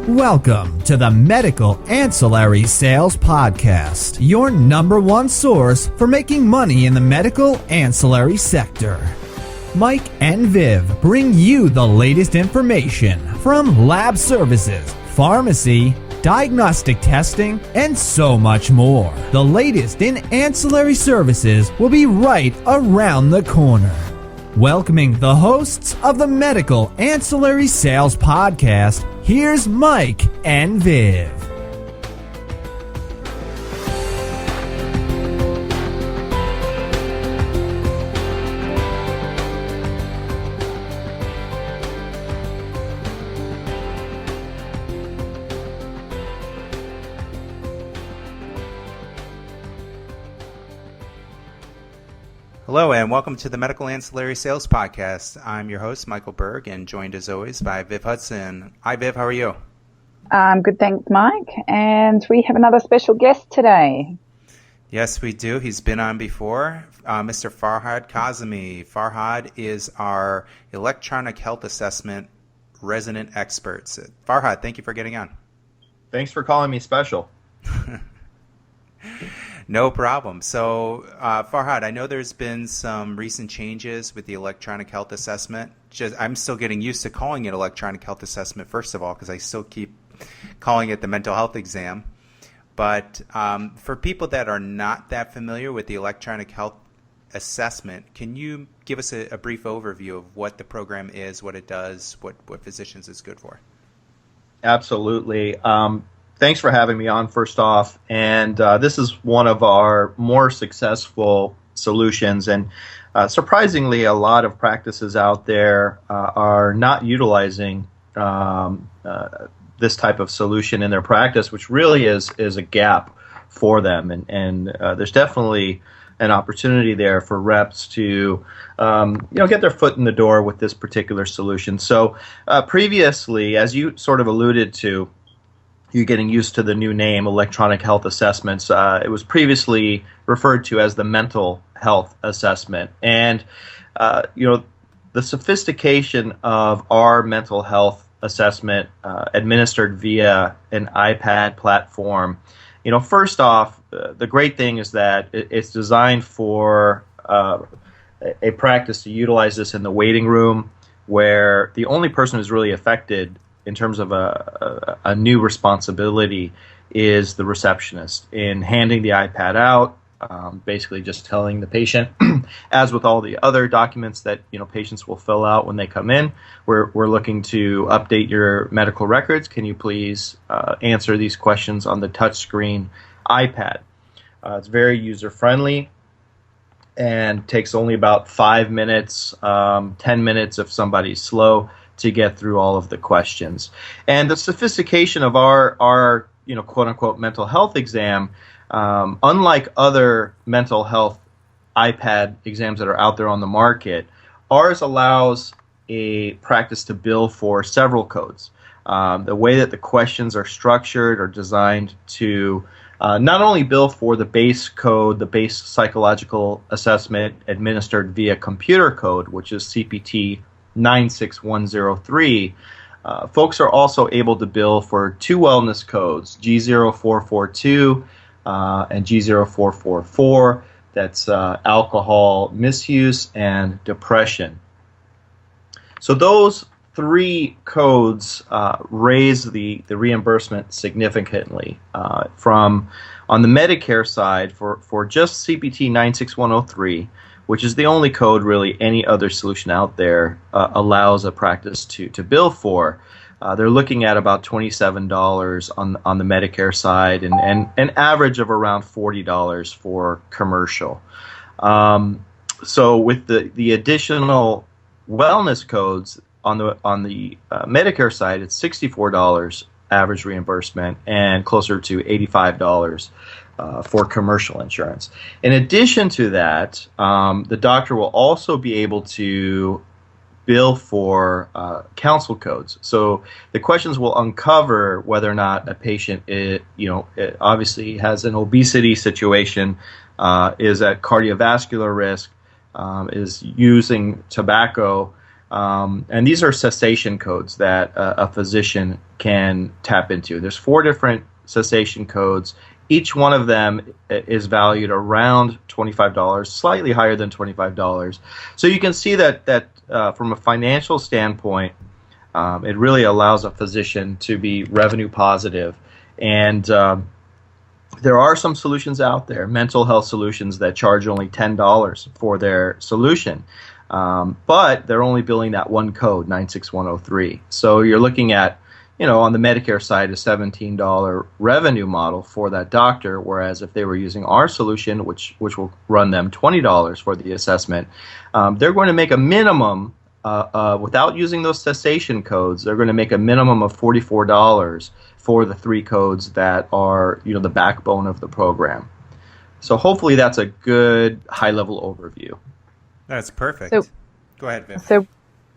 Welcome to the Medical Ancillary Sales Podcast, your number one source for making money in the medical ancillary sector. Mike and Viv bring you the latest information from lab services, pharmacy, diagnostic testing, and so much more. The latest in ancillary services will be right around the corner. Welcoming the hosts of the Medical Ancillary Sales Podcast, here's Mike and Viv. Hello and welcome to the Medical Ancillary Sales Podcast. I'm your host, Michael Berg, and joined as always by Viv Hudson. Hi, Viv. How are you? Good, thanks, Mike. And we have another special guest today. Yes, we do. He's been on before, Mr. Farhad Kazemi. Farhad is our electronic health assessment resident expert. Farhad, thank you for getting on. Thanks for calling me special. No problem. So, Farhad, I know there's been some recent changes with the electronic health assessment. I'm still getting used to calling it electronic health assessment, first of all, because I still keep calling it the mental health exam. But for people that are not that familiar with the electronic health assessment, can you give us a brief overview of what the program is, what it does, what physicians it's good for? Absolutely. Thanks for having me on, first off. And this is one of our more successful solutions. And surprisingly, a lot of practices out there are not utilizing this type of solution in their practice, which really is a gap for them. And there's definitely an opportunity there for reps to get their foot in the door with this particular solution. So previously, as you sort of alluded to, you're getting used to the new name, electronic health assessments. It was previously referred to as the mental health assessment. And, the sophistication of our mental health assessment administered via an iPad platform, first off, the great thing is that it's designed for a practice to utilize this in the waiting room, where the only person who's really affected in terms of a new responsibility is the receptionist in handing the iPad out, basically just telling the patient, as with all the other documents that patients will fill out when they come in, we're looking to update your medical records. Can you please answer these questions on the touchscreen iPad? It's very user-friendly and takes only about 5 minutes, 10 minutes if somebody's slow, to get through all of the questions. And the sophistication of our quote-unquote mental health exam, unlike other mental health iPad exams that are out there on the market, ours allows a practice to bill for several codes. The way that the questions are structured are designed to not only bill for the base code, the base psychological assessment administered via computer code, which is CPT 96103, folks are also able to bill for two wellness codes, G0442 and G0444. That's alcohol misuse and depression. So those three codes raise the reimbursement significantly. From on the Medicare side, for just CPT 96103, which is the only code really any other solution out there allows a practice to bill for. They're looking at about $27 on the Medicare side and an average of around $40 for commercial. So with the additional wellness codes on the Medicare side, it's $64 average reimbursement and closer to $85 for commercial insurance. In addition to that, the doctor will also be able to bill for counsel codes. So the questions will uncover whether or not a patient, obviously has an obesity situation, is at cardiovascular risk, is using tobacco, And these are cessation codes that a physician can tap into. There's 4 different cessation codes. Each one of them is valued around $25, slightly higher than $25. So you can see that from a financial standpoint, it really allows a physician to be revenue positive. And there are some solutions out there, mental health solutions, that charge only $10 for their solution. But they're only billing that one code, 96103. So you're looking at, on the Medicare side, a $17 revenue model for that doctor, whereas if they were using our solution, which will run them $20 for the assessment, they're going to make a minimum, without using those cessation codes, they're going to make a minimum of $44 for the 3 codes that are, the backbone of the program. So hopefully that's a good high-level overview. That's perfect. So, go ahead, Viv. So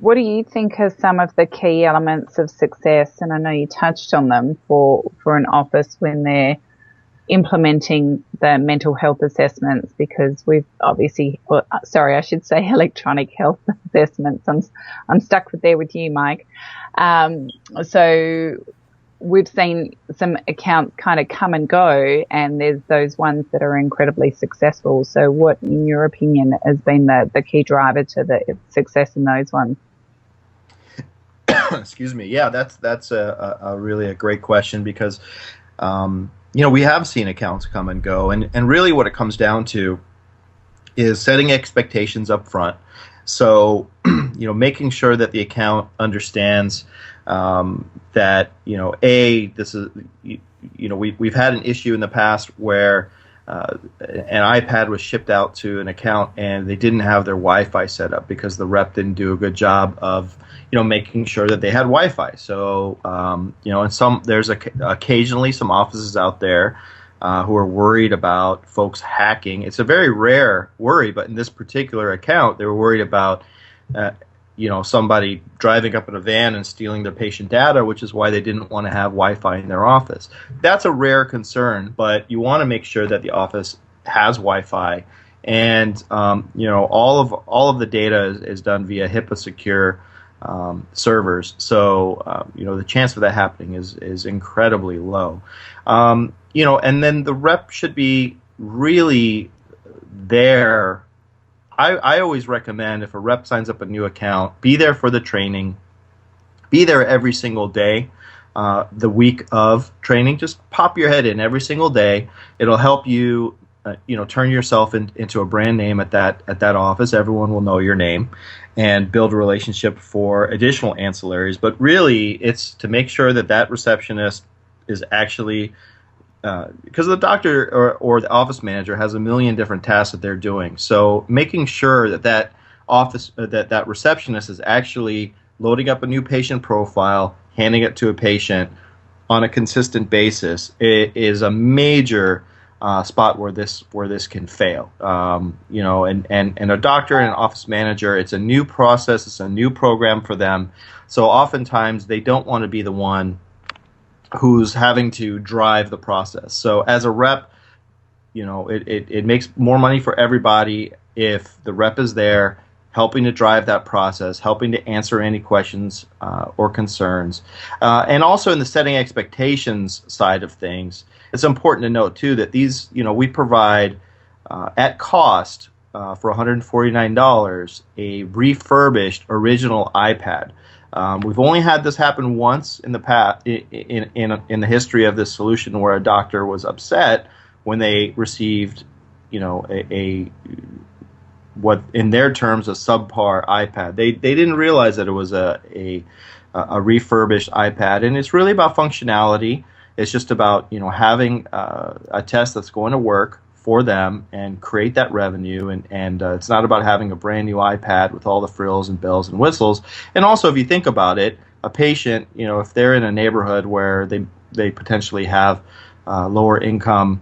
what do you think are some of the key elements of success? And I know you touched on them for an office when they're implementing the mental health assessments, because we've obviously, I should say electronic health assessments. I'm stuck with you, Mike. So we've seen some accounts kind of come and go, and there's those ones that are incredibly successful. So what, in your opinion, has been the key driver to the success in those ones? Excuse me. Yeah, that's a really a great question, because we have seen accounts come and go, and really what it comes down to is setting expectations up front. So making sure that the account understands that this is we've had an issue in the past where an iPad was shipped out to an account and they didn't have their Wi-Fi set up because the rep didn't do a good job of making sure that they had Wi-Fi. So and there's occasionally some offices out there who are worried about folks hacking. It's a very rare worry, but in this particular account, they were worried about somebody driving up in a van and stealing their patient data, which is why they didn't want to have Wi-Fi in their office. That's a rare concern, but you want to make sure that the office has Wi-Fi, and all of the data is done via HIPAA secure servers. So the chance of that happening is incredibly low. And then the rep should be really there. I always recommend, if a rep signs up a new account, be there for the training. Be there every single day. The week of training, just pop your head in every single day. It'll help you, turn yourself into a brand name at that office. Everyone will know your name, and build a relationship for additional ancillaries. But really, it's to make sure that receptionist is actually, because the doctor or the office manager has a million different tasks that they're doing. So making sure that office that receptionist is actually loading up a new patient profile, handing it to a patient on a consistent basis, it is a major spot where this can fail. And a doctor and an office manager, it's a new process, it's a new program for them. So oftentimes they don't want to be the one who's having to drive the process. So as a rep, it makes more money for everybody if the rep is there helping to drive that process, helping to answer any questions or concerns. And also in the setting expectations side of things, it's important to note too that these, we provide at cost for $149 a refurbished original iPad. We've only had this happen once in the past in the history of this solution, where a doctor was upset when they received, a what in their terms a subpar iPad. They didn't realize that it was a refurbished iPad, and it's really about functionality. It's just about having a test that's going to work for them and create that revenue, and it's not about having a brand new iPad with all the frills and bells and whistles. And also, if you think about it, a patient, if they're in a neighborhood where they potentially have lower income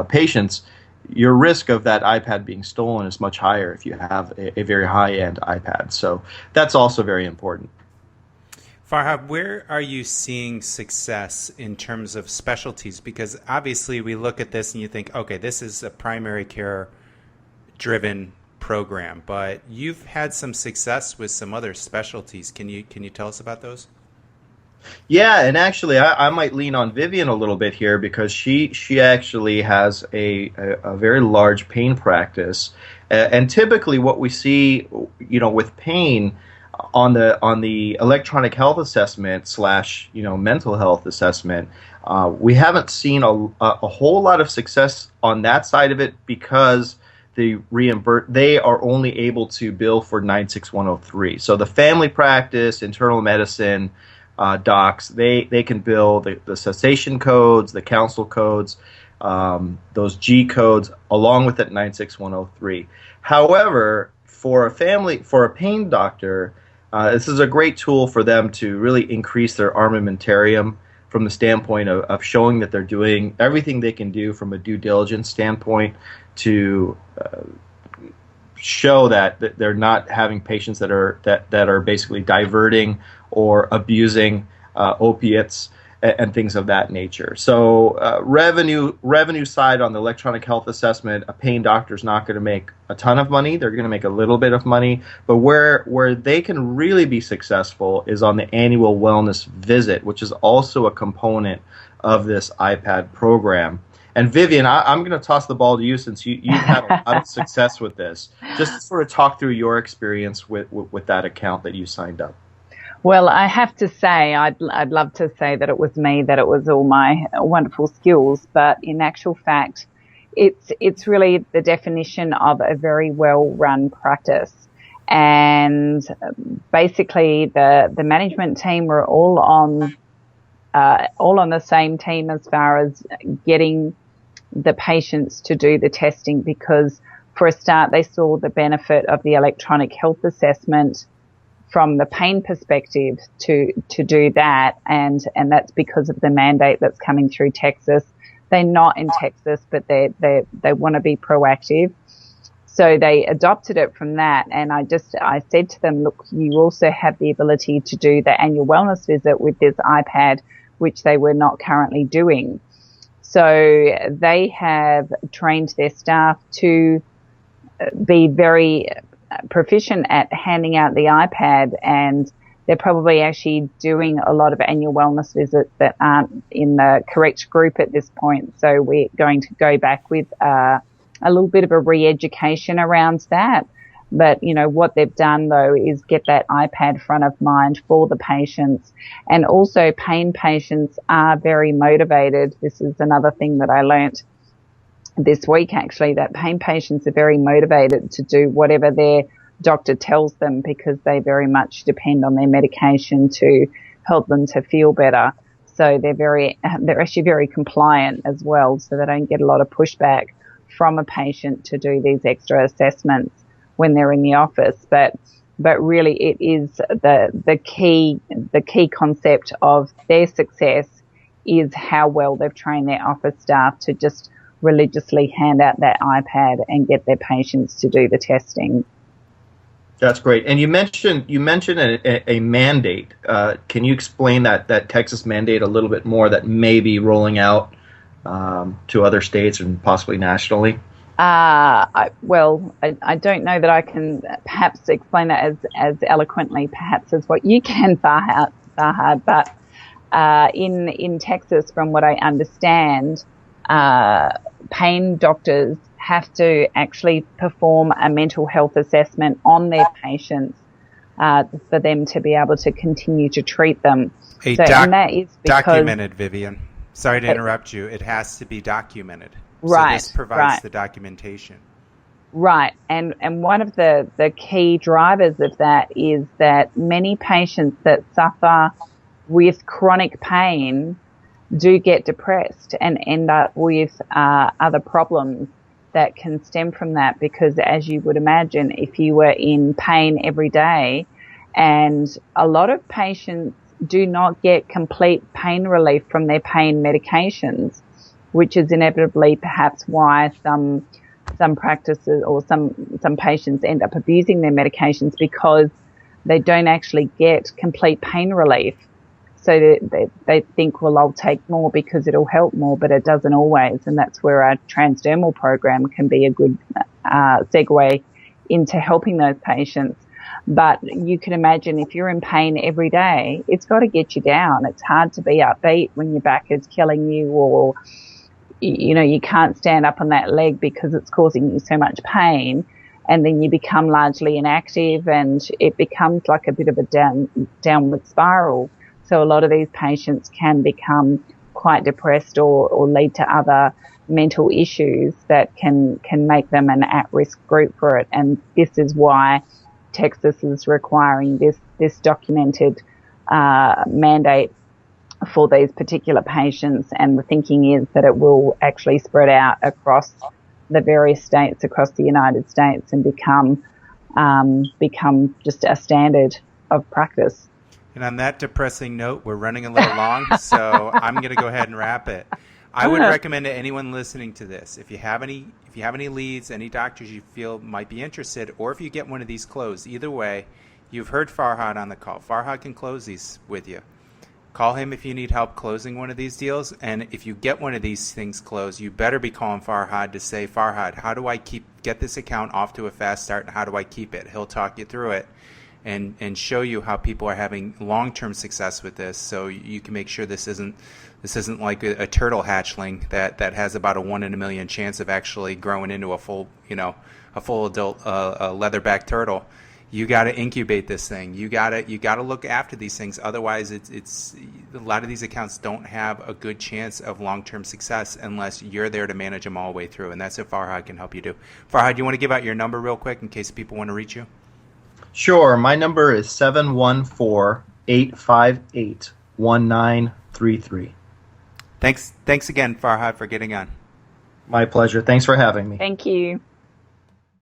patients, your risk of that iPad being stolen is much higher if you have a very high-end iPad. So that's also very important. Farhad, where are you seeing success in terms of specialties? Because obviously we look at this and you think, okay, this is a primary care driven program, but you've had some success with some other specialties. Can you tell us about those? Yeah, and actually, I might lean on Vivian a little bit here because she actually has a very large pain practice, and typically what we see, with pain on the electronic health assessment / mental health assessment, we haven't seen a whole lot of success on that side of it because they are only able to bill for 96103. So the family practice, internal medicine docs, they can bill the cessation codes, the counsel codes, those G codes, along with that 96103. However, for a pain doctor, this is a great tool for them to really increase their armamentarium from the standpoint of showing that they're doing everything they can do from a due diligence standpoint to show that they're not having patients that are basically diverting or abusing opiates and things of that nature. So revenue side on the electronic health assessment, a pain doctor is not going to make a ton of money. They're going to make a little bit of money. But where they can really be successful is on the annual wellness visit, which is also a component of this iPad program. And Vivian, I'm going to toss the ball to you since you've had a lot of success with this. Just to sort of talk through your experience with that account that you signed up. Well, I have to say, I'd love to say that it was me, that it was all my wonderful skills, but in actual fact, it's really the definition of a very well-run practice. And basically, the management team were all on the same team as far as getting the patients to do the testing, because for a start, they saw the benefit of the electronic health assessment from the pain perspective to do that, and that's because of the mandate that's coming through Texas. They're not in Texas, but they want to be proactive. So they adopted it from that, and I said to them, look, you also have the ability to do the annual wellness visit with this iPad, which they were not currently doing. So they have trained their staff to be very proficient at handing out the iPad, and they're probably actually doing a lot of annual wellness visits that aren't in the correct group at this point. So we're going to go back with a little bit of a re-education around that. But, what they've done, though, is get that iPad front of mind for the patients. And also pain patients are very motivated. This is another thing that I learnt this week, actually, that pain patients are very motivated to do whatever their doctor tells them, because they very much depend on their medication to help them to feel better. So they're actually very compliant as well, so they don't get a lot of pushback from a patient to do these extra assessments when they're in the office. But really it is the key concept of their success is how well they've trained their office staff to just religiously hand out that iPad and get their patients to do the testing. That's great. And you mentioned a mandate. Can you explain that Texas mandate a little bit more that may be rolling out to other states and possibly nationally? I don't know that I can perhaps explain that as eloquently perhaps as what you can, Farhad, but in Texas, from what I understand, pain doctors have to actually perform a mental health assessment on their patients for them to be able to continue to treat them. And that is because, documented, Vivian. Sorry to interrupt you. It has to be documented. Right. So this provides the documentation. Right. And one of the key drivers of that is that many patients that suffer with chronic pain do get depressed and end up with other problems that can stem from that, because as you would imagine, if you were in pain every day, and a lot of patients do not get complete pain relief from their pain medications, which is inevitably perhaps why some practices or some patients end up abusing their medications, because they don't actually get complete pain relief. So they think, well, I'll take more because it'll help more, but it doesn't always. And that's where our transdermal program can be a good segue into helping those patients. But you can imagine if you're in pain every day, it's got to get you down. It's hard to be upbeat when your back is killing you, or, you know, you can't stand up on that leg because it's causing you so much pain. And then you become largely inactive, and it becomes like a bit of a downward spiral. So a lot of these patients can become quite depressed or lead to other mental issues that can make them an at-risk group for it. And this is why Texas is requiring this documented mandate for these particular patients. And the thinking is that it will actually spread out across the various states across the United States and become just a standard of practice. And on that depressing note, we're running a little long, so I'm going to go ahead and wrap it. I would recommend to anyone listening to this, if you have any leads, any doctors you feel might be interested, or if you get one of these closed, either way, you've heard Farhad on the call. Farhad can close these with you. Call him if you need help closing one of these deals, and if you get one of these things closed, you better be calling Farhad to say, Farhad, how do I get this account off to a fast start, and how do I keep it? He'll talk you through it and show you how people are having long-term success with this, so you can make sure this isn't like a turtle hatchling that has about a 1 in a million chance of actually growing into a full adult leatherback turtle. You got to incubate this thing. You got to look after these things. Otherwise, it's a lot of these accounts don't have a good chance of long-term success unless you're there to manage them all the way through. And that's what Farhad can help you do. Farhad, you want to give out your number real quick in case people want to reach you? Sure. My number is 714-858-1933. Thanks again, Farhad, for getting on. My pleasure. Thanks for having me. Thank you.